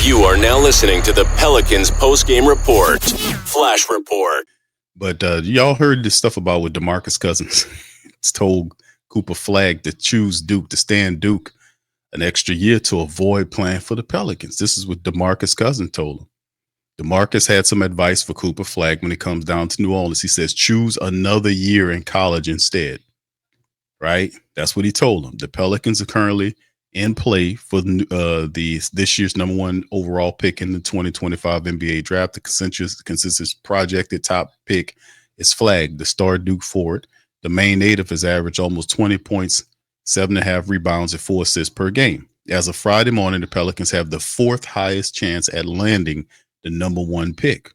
You are now listening to the Pelicans post-game report. Flash report. But y'all heard this stuff about with DeMarcus Cousins. It's told Cooper Flagg to choose Duke, to stand Duke an extra year to avoid playing for the Pelicans. This is what DeMarcus Cousins told him. DeMarcus had some advice for Cooper Flagg when it comes down to New Orleans. He says, choose another year in college instead. Right? That's what he told him. The Pelicans are currently in play for this year's number 1 overall pick in the 2025 NBA draft. The consensus projected top pick is Flagg, the star Duke forward. The main native has averaged almost 20 points, 7.5 rebounds, and 4 assists per game. As of Friday morning, the Pelicans have the 4th highest chance at landing the number 1 pick.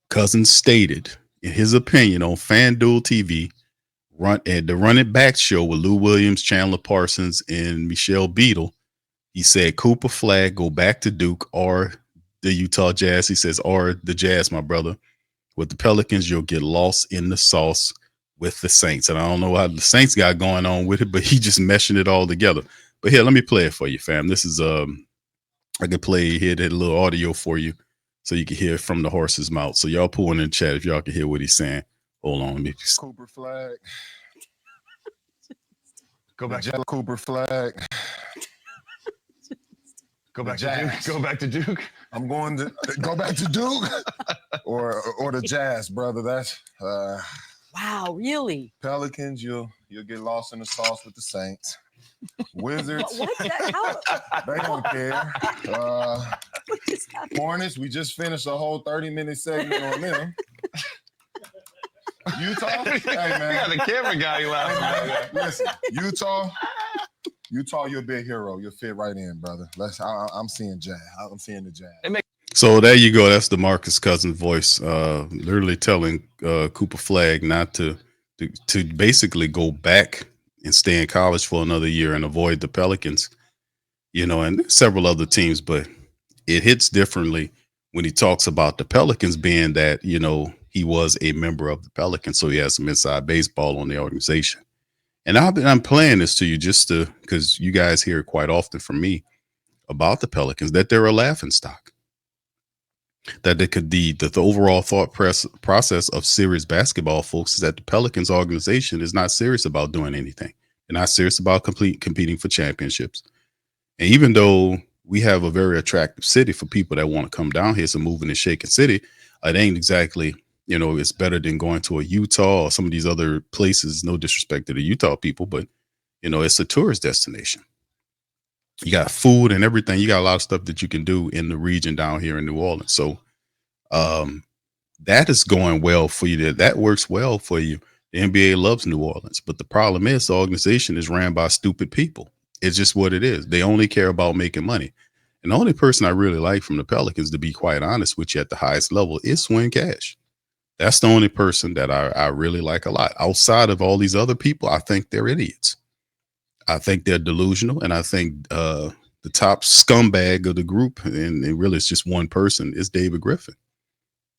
Cousins stated, in his opinion, on FanDuel TV, the Run It Back show with Lou Williams, Chandler Parsons, and Michelle Beadle, he said Cooper Flagg go back to Duke or the Utah Jazz. He says, or the Jazz, my brother. With the Pelicans, you'll get lost in the sauce with the Saints. And I don't know how the Saints got going on with it, but he just meshing it all together. But here, let me play it for you, fam. This is I could play here that little audio for you so you can hear it from the horse's mouth. So y'all pull in the chat if y'all can hear what he's saying. Hold on. Let me just... Cooper Flagg. Go back to Cooper Flagg. Go back to Duke. Go back to Duke. I'm going to go back to Duke or the Jazz, brother. That's wow, really? Pelicans, you'll get lost in the sauce with the Saints. Wizards, What's that? they don't care. Hornets, we just finished a whole 30-minute segment on them. Utah, hey man, You got the camera guy laughing. Listen, Utah, you'll be a hero. You'll fit right in, brother. I'm seeing Jazz. I'm seeing the Jazz. So there you go. That's DeMarcus Cousins' voice, literally telling Cooper Flagg not to basically go back and stay in college for another year and avoid the Pelicans, and several other teams. But it hits differently when he talks about the Pelicans being that, he was a member of the Pelicans, so he has some inside baseball on the organization. And I'm playing this to you just because you guys hear quite often from me about the Pelicans that they're a laughingstock. That they could the overall thought process of serious basketball folks is that the Pelicans organization is not serious about doing anything. They're not serious about competing for championships. And even though we have a very attractive city for people that want to come down here, it's a moving and shaking city, it ain't exactly, it's better than going to a Utah or some of these other places. No disrespect to the Utah people, but, it's a tourist destination. You got food and everything. You got a lot of stuff that you can do in the region down here in New Orleans. So that is going well for you. That works well for you. The NBA loves New Orleans. But the problem is the organization is ran by stupid people. It's just what it is. They only care about making money. And the only person I really like from the Pelicans, to be quite honest with you, at the highest level is Swin Cash. That's the only person that I really like a lot. Outside of all these other people, I think they're idiots. I think they're delusional. And I think the top scumbag of the group, and really it's just one person, is David Griffin.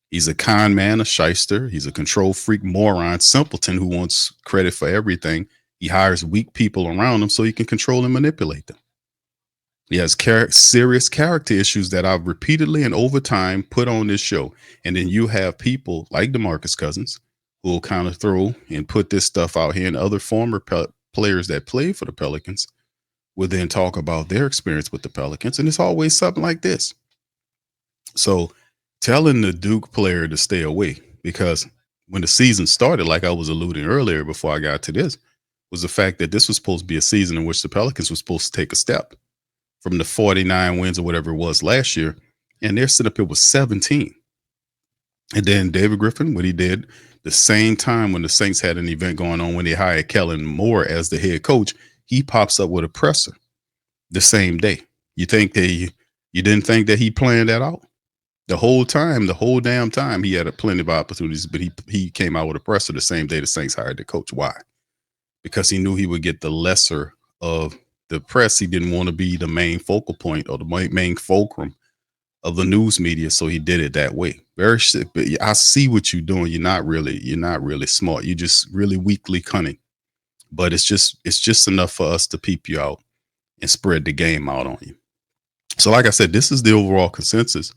He's a con man, a shyster. He's a control freak, moron, simpleton who wants credit for everything. He hires weak people around him so he can control and manipulate them. He has serious character issues that I've repeatedly and over time put on this show. And then you have people like DeMarcus Cousins who will kind of throw and put this stuff out here, and other former players that play for the Pelicans will then talk about their experience with the Pelicans. And it's always something like this. So telling the Duke player to stay away, because when the season started, like I was alluding earlier before I got to this, was the fact that this was supposed to be a season in which the Pelicans were supposed to take a step from the 49 wins or whatever it was last year. And they're sitting up here with 17. And then David Griffin, what he did the same time when the Saints had an event going on, when they hired Kellen Moore as the head coach, he pops up with a presser the same day. You didn't think that he planned that out? The whole damn time, he had plenty of opportunities, but he came out with a presser the same day the Saints hired the coach. Why? Because he knew he would get the lesser of the press. He didn't want to be the main focal point or the main fulcrum of the news media, so he did it that way. Very sick. But I see what you're doing. You're not really smart. You're just really weakly cunning. But it's just enough for us to peep you out and spread the game out on you. So like I said, this is the overall consensus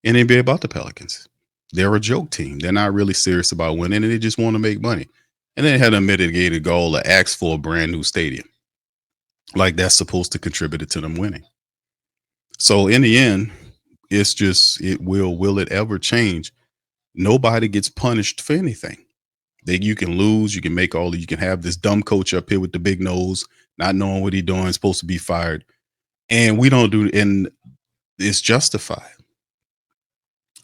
in NBA about the Pelicans. They're a joke team. They're not really serious about winning, and they just want to make money. And they had a mitigated goal to ask for a brand new stadium. Like that's supposed to contribute to them winning. So in the end, it's just, will it ever change? Nobody gets punished for anything. You can lose, you can you can have this dumb coach up here with the big nose, not knowing what he's doing, supposed to be fired. And we don't do, and it's justified.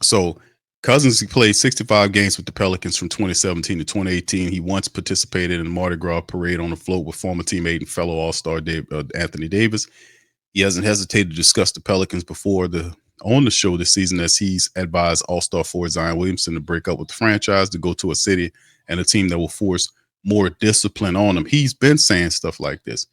So Cousins, he played 65 games with the Pelicans from 2017 to 2018. He once participated in the Mardi Gras parade on the float with former teammate and fellow All-Star Anthony Davis. He hasn't hesitated to discuss the Pelicans on the show this season, as he's advised All-Star forward Zion Williamson to break up with the franchise, to go to a city and a team that will force more discipline on him. He's been saying stuff like this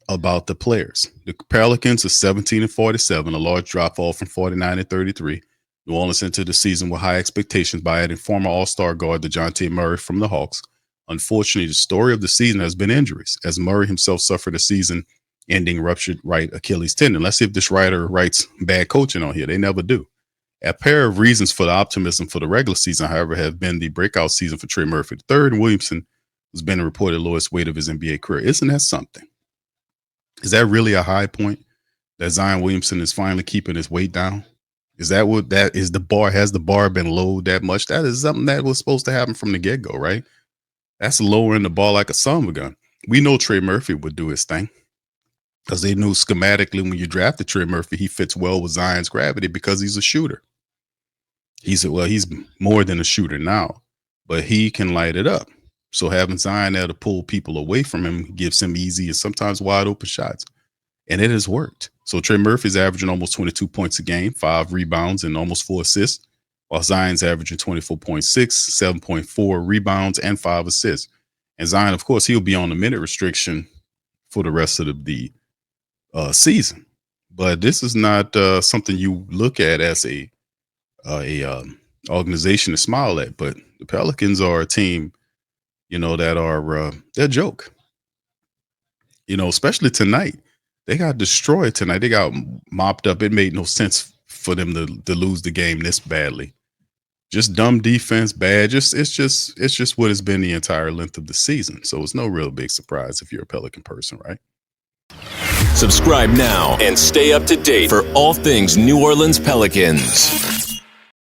about the players. The Pelicans are 17-47, a large drop off from 49-33. New Orleans entered the season with high expectations by adding former All-Star guard DeJounte Murray from the Hawks. Unfortunately, the story of the season has been injuries, as Murray himself suffered a season-ending ruptured right Achilles tendon. Let's see if this writer writes bad coaching on here. They never do. A pair of reasons for the optimism for the regular season, however, have been the breakout season for Trey Murphy III, and Williamson has been the reported lowest weight of his NBA career. Isn't that something? Is that really a high point, that Zion Williamson is finally keeping his weight down? Is that what that is? The bar, has the bar been low that much? That is something that was supposed to happen from the get-go, right? That's lowering the bar like a son of a gun. We know Trey Murphy would do his thing, because they knew schematically when you drafted Trey Murphy, he fits well with Zion's gravity because he's a shooter. He's more than a shooter now, but he can light it up. So having Zion there to pull people away from him gives him easy and sometimes wide open shots. And it has worked. So Trey Murphy's averaging almost 22 points a game, 5 rebounds, and almost 4 assists, while Zion's averaging 24.6, 7.4 rebounds, and 5 assists. And Zion, of course, he'll be on the minute restriction for the rest of the season. But this is not something you look at as a organization to smile at. But the Pelicans are a team, that are they're a joke. Especially tonight. They got destroyed tonight. They got mopped up. It made no sense for them to lose the game this badly. Just dumb defense, bad. It's just what it's been the entire length of the season. So it's no real big surprise if you're a Pelican person, right? Subscribe now and stay up to date for all things New Orleans Pelicans.